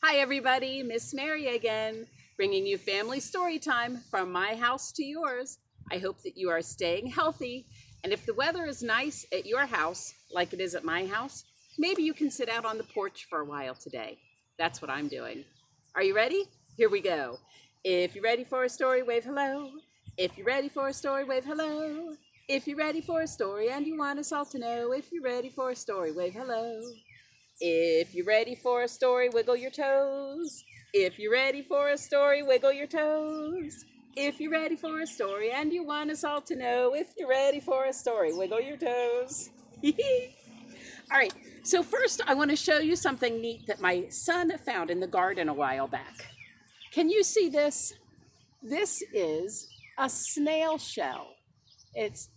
Hi everybody, Miss Mary again, bringing you family story time from my house to yours. I hope that you are staying healthy, and if the weather is nice at your house, like it is at my house, maybe you can sit out on the porch for a while today. That's what I'm doing. Are you ready? Here we go. If you're ready for a story, wave hello. If you're ready for a story, wave hello. If you're ready for a story and you want us all to know, if you're ready for a story, wave hello. If you're ready for a story, wiggle your toes. If you're ready for a story, wiggle your toes. If you're ready for a story and you want us all to know, if you're ready for a story, wiggle your toes. All right, so first I want to show you something neat that my son found in the garden a while back. Can you see this? This is a snail shell. It's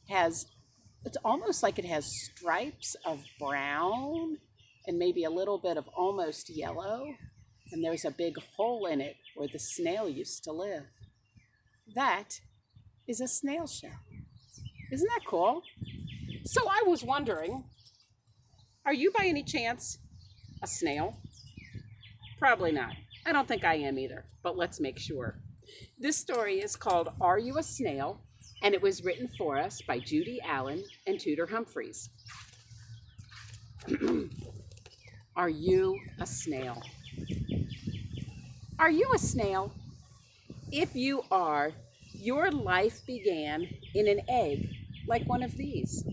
almost like it has stripes of brown and maybe a little bit of almost yellow, and there's a big hole in it where the snail used to live. That is a snail shell. Isn't that cool? So I was wondering, are you by any chance a snail? Probably not. I don't think I am either, but let's make sure. This story is called Are You a Snail? And it was written for us by Judy Allen and Tudor Humphries. Are you a snail? Are you a snail? If you are, your life began in an egg, like one of these.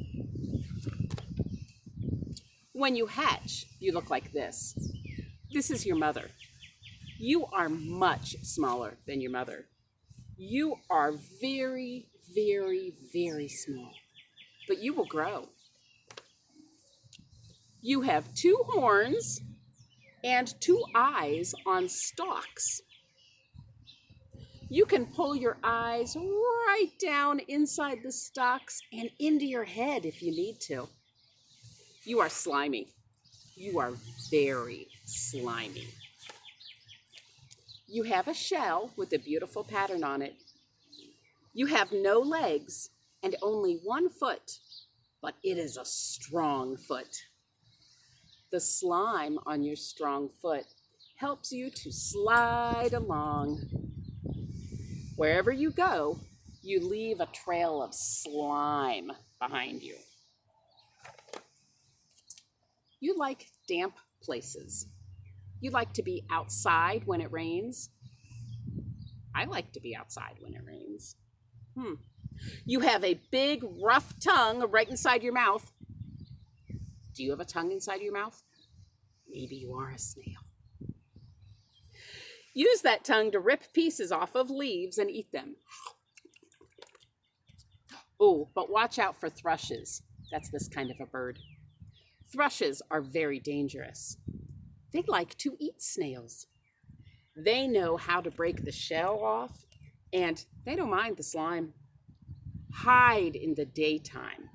When you hatch, you look like this. This is your mother. You are much smaller than your mother. You are very, very, very small, but you will grow. You have 2 horns and 2 eyes on stalks. You can pull your eyes right down inside the stalks and into your head if you need to. You are slimy. You are very slimy. You have a shell with a beautiful pattern on it. You have no legs and only 1 foot, but it is a strong foot. The slime on your strong foot helps you to slide along. Wherever you go, you leave a trail of slime behind you. You like damp places. You like to be outside when it rains. I like to be outside when it rains. You have a big, rough tongue right inside your mouth. Do you have a tongue inside your mouth? Maybe you are a snail. Use that tongue to rip pieces off of leaves and eat them. Oh, but watch out for thrushes. That's this kind of a bird. Thrushes are very dangerous. They like to eat snails. They know how to break the shell off, and they don't mind the slime. Hide in the daytime.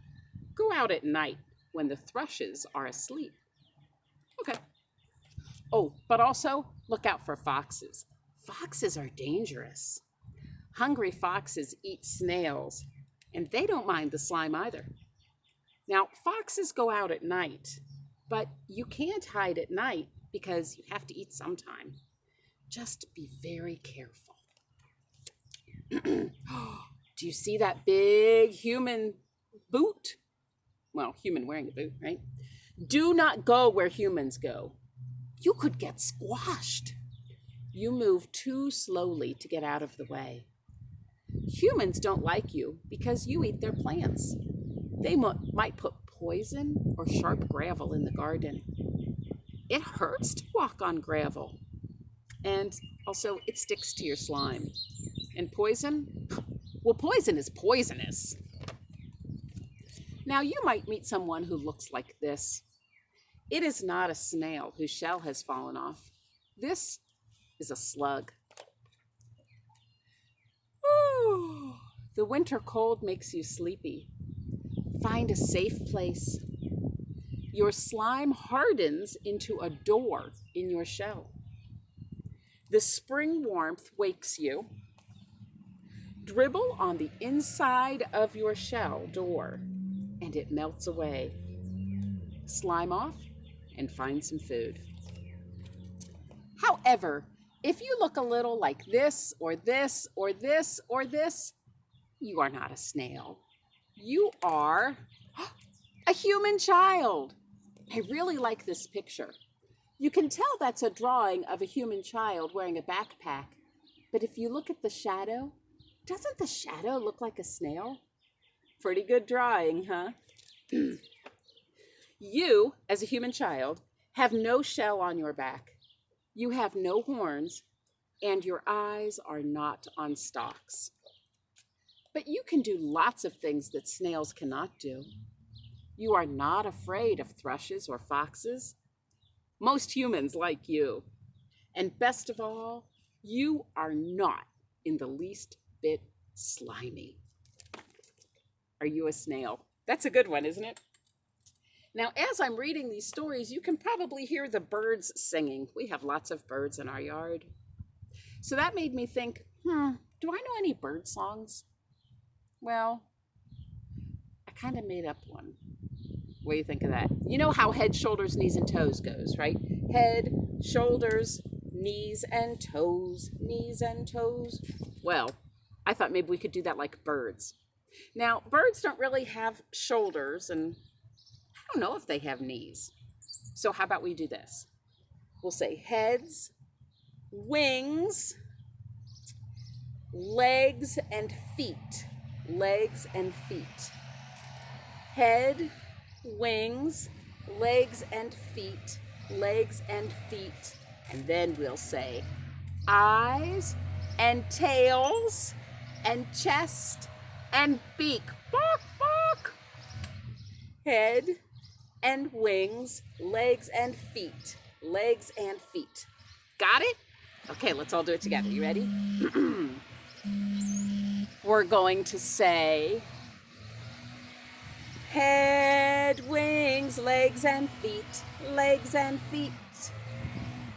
Go out at night when the thrushes are asleep. Okay. Oh, but also look out for foxes. Foxes are dangerous. Hungry foxes eat snails, and they don't mind the slime either. Now, foxes go out at night, but you can't hide at night because you have to eat sometime. Just be very careful. Do you see that big human boot? Well, human wearing a boot, right? Do not go where humans go. You could get squashed. You move too slowly to get out of the way. Humans don't like you because you eat their plants. They might put poison or sharp gravel in the garden. It hurts to walk on gravel. And also, it sticks to your slime. And poison? Well, poison is poisonous. Now, you might meet someone who looks like this. It is not a snail whose shell has fallen off. This is a slug. Ooh, the winter cold makes you sleepy. Find a safe place. Your slime hardens into a door in your shell. The spring warmth wakes you. Dribble on the inside of your shell door, and it melts away. Slime off and find some food. How However, if you look a little like this, or this, or this, or this, you are not a snail. You are a human child. I really like this picture. You can tell that's a drawing of a human child wearing a backpack. But if you look at the shadow, doesn't the shadow look like a snail? Pretty good drawing, huh? You, as a human child, have no shell on your back. You have no horns, and your eyes are not on stalks. But you can do lots of things that snails cannot do. You are not afraid of thrushes or foxes. Most humans like you. And best of all, you are not in the least bit slimy. Are you a snail? That's a good one, isn't it? Now, as I'm reading these stories, you can probably hear the birds singing. We have lots of birds in our yard. So that made me think, do I know any bird songs? Well, I kind of made up one. What do you think of that? You know how head, shoulders, knees, and toes goes, right? Head, shoulders, knees, and toes, knees, and toes. Well, I thought maybe we could do that like birds. Now, birds don't really have shoulders, and I don't know if they have knees. So how about we do this? We'll say heads, wings, legs, and feet. Legs and feet. Head, wings, legs and feet. Legs and feet. And then we'll say eyes and tails and chest and beak. Bark, bark. Head and wings, legs and feet. Legs and feet. Got it? Okay, let's all do it together. You ready? We're going to say head, wings, legs and feet. Legs and feet.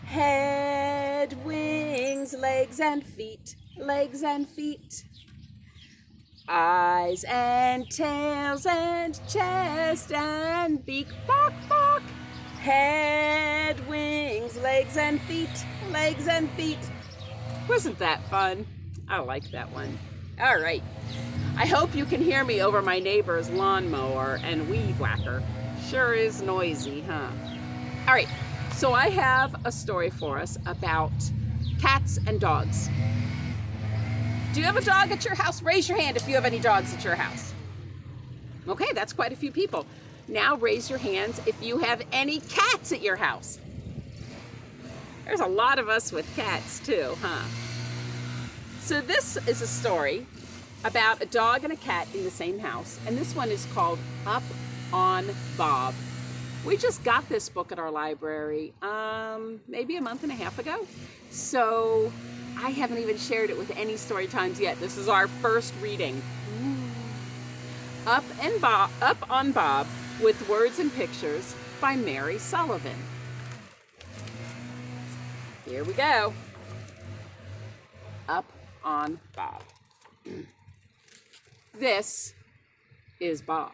Head, wings, legs and feet. Legs and feet. Eyes and tails and chest and beak. Bark, bark. Head, wings, legs and feet. Legs and feet. Wasn't that fun? I like that one. All right. I hope you can hear me over my neighbor's lawnmower and weed whacker. Sure is noisy, huh? All right. So I have a story for us about cats and dogs. Do you have a dog at your house? Raise your hand if you have any dogs at your house. Okay, that's quite a few people. Now raise your hands if you have any cats at your house. There's a lot of us with cats too, huh? So this is a story about a dog and a cat in the same house, and this one is called Up on Bob. We just got this book at our library maybe a month and a half ago, so I haven't even shared it with any Storytimes yet. This is our first reading. Up on Bob with Words and Pictures by Mary Sullivan. Here we go. Up on Bob. This is Bob.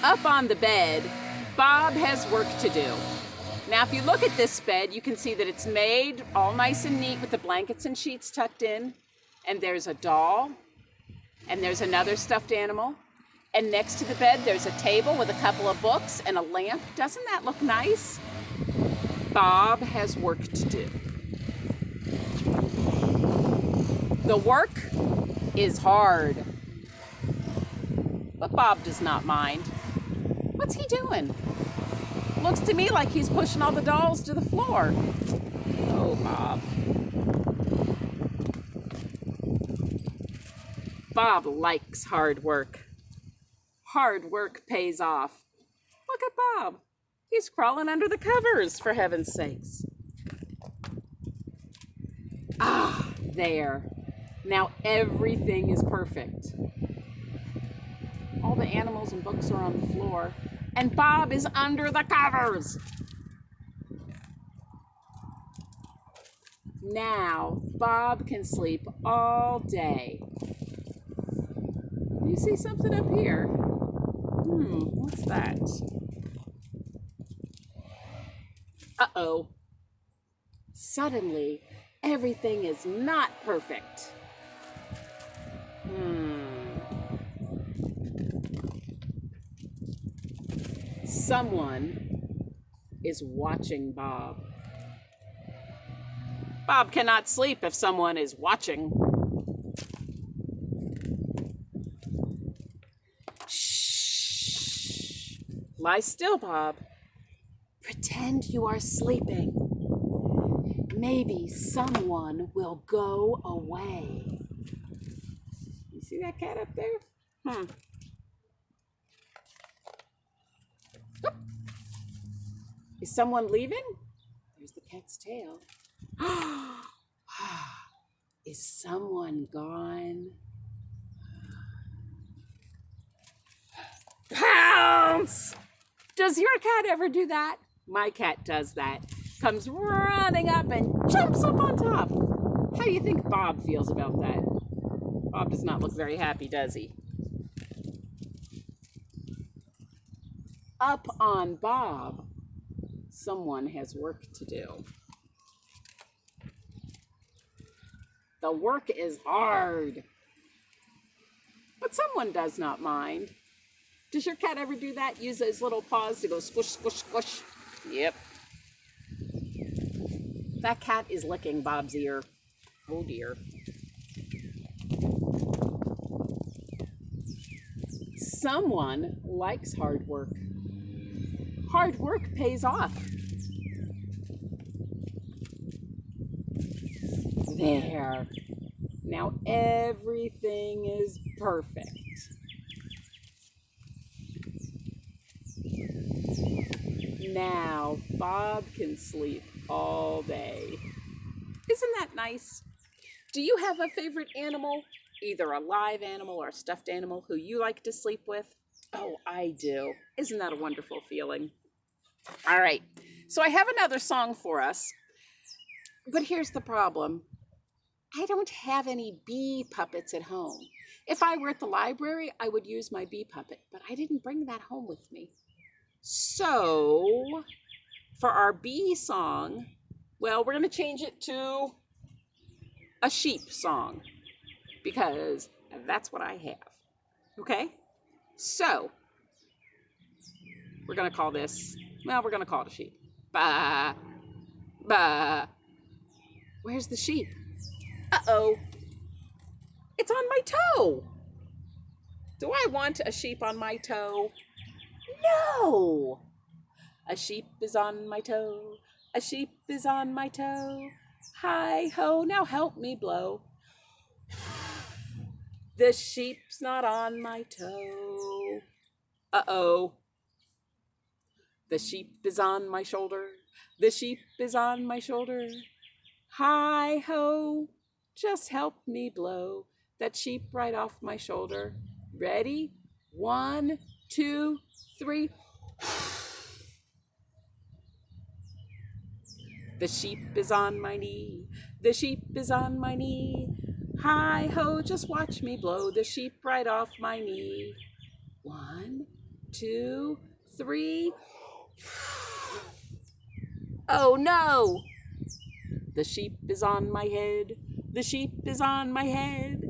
Up on the bed, Bob has work to do. Now, if you look at this bed, you can see that it's made all nice and neat with the blankets and sheets tucked in. And there's a doll, and there's another stuffed animal. And next to the bed, there's a table with a couple of books and a lamp. Doesn't that look nice? Bob has work to do. The work is hard. But Bob does not mind. What's he doing? Looks to me like he's pushing all the dolls to the floor. Oh, Bob. Bob likes hard work. Hard work pays off. Look at Bob. He's crawling under the covers, for heaven's sakes. Ah, there. Now everything is perfect. All the animals and books are on the floor, and Bob is under the covers. Now, Bob can sleep all day. You see something up here? What's that? Uh-oh. Suddenly, everything is not perfect. Someone is watching Bob. Bob cannot sleep if someone is watching. Shh. Lie still, Bob. Pretend you are sleeping. Maybe someone will go away. You see that cat up there? Is someone leaving? There's the cat's tail. Is someone gone? Pounce! Does your cat ever do that? My cat does that. Comes running up and jumps up on top. How do you think Bob feels about that? Bob does not look very happy, does he? Up on Bob, someone has work to do. The work is hard, but someone does not mind. Does your cat ever do that? Use those little paws to go squish, squish, squish. Yep. That cat is licking Bob's ear. Oh dear. Someone likes hard work. Hard work pays off. There. Now everything is perfect. Now Bob can sleep all day. Isn't that nice? Do you have a favorite animal? Either a live animal or a stuffed animal who you like to sleep with? Oh, I do. Isn't that a wonderful feeling? All right, so I have another song for us, but here's the problem. I don't have any bee puppets at home. If I were at the library, I would use my bee puppet, but I didn't bring that home with me. So, for our bee song, well, we're going to change it to a sheep song, because that's what I have. Okay? So, we're going to call this, well, we're going to call it a sheep. Ba, ba. Where's the sheep? Uh-oh. It's on my toe. Do I want a sheep on my toe? No. A sheep is on my toe. A sheep is on my toe. Hi-ho, now help me blow. The sheep's not on my toe. Uh-oh. The sheep is on my shoulder. The sheep is on my shoulder. Hi-ho, just help me blow that sheep right off my shoulder. Ready? 1, 2, 3. The sheep is on my knee. The sheep is on my knee. Hi-ho, just watch me blow the sheep right off my knee. 1, 2, 3. Oh no! The sheep is on my head. The sheep is on my head.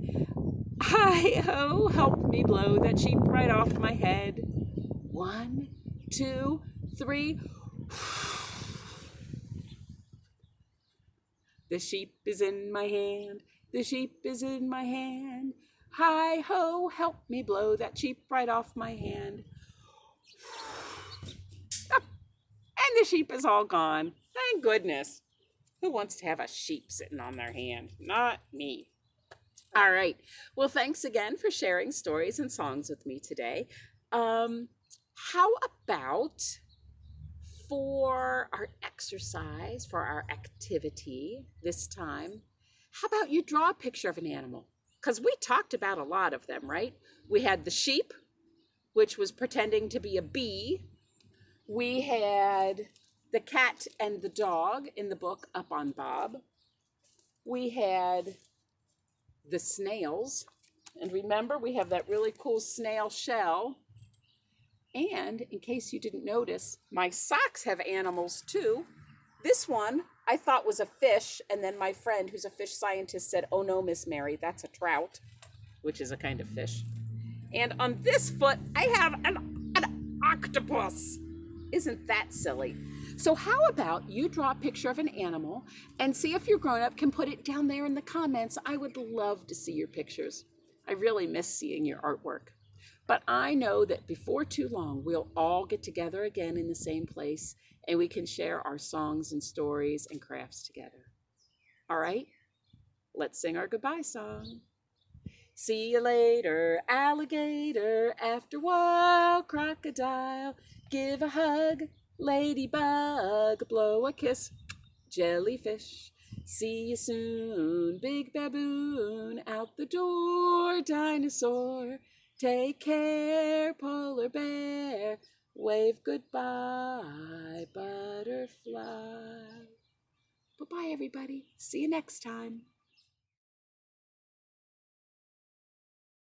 Hi-ho, help me blow that sheep right off my head. 1, 2, 3. The sheep is in my hand. The sheep is in my hand. Hi-ho, help me blow that sheep right off my hand. Oh, and the sheep is all gone. Thank goodness. Who wants to have a sheep sitting on their hand? Not me. All right. Well, thanks again for sharing stories and songs with me today. How about for our exercise, for our activity this time, how about you draw a picture of an animal? Because we talked about a lot of them, right? We had the sheep, which was pretending to be a bee. We had the cat and the dog in the book Up on Bob. We had the snails. And remember, we have that really cool snail shell. And in case you didn't notice, my socks have animals too. This one I thought was a fish, and then my friend, who's a fish scientist, said, "Oh no, Miss Mary, that's a trout," which is a kind of fish. And on this foot, I have an octopus. Isn't that silly? So how about you draw a picture of an animal and see if your grown-up can put it down there in the comments. I would love to see your pictures. I really miss seeing your artwork. But I know that before too long, we'll all get together again in the same place and we can share our songs and stories and crafts together. All right, let's sing our goodbye song. See you later, alligator, after a while, crocodile. Give a hug, ladybug, blow a kiss, jellyfish. See you soon, big baboon, out the door, dinosaur. Take care, polar bear, wave goodbye, butterfly. Bye-bye, everybody. See you next time.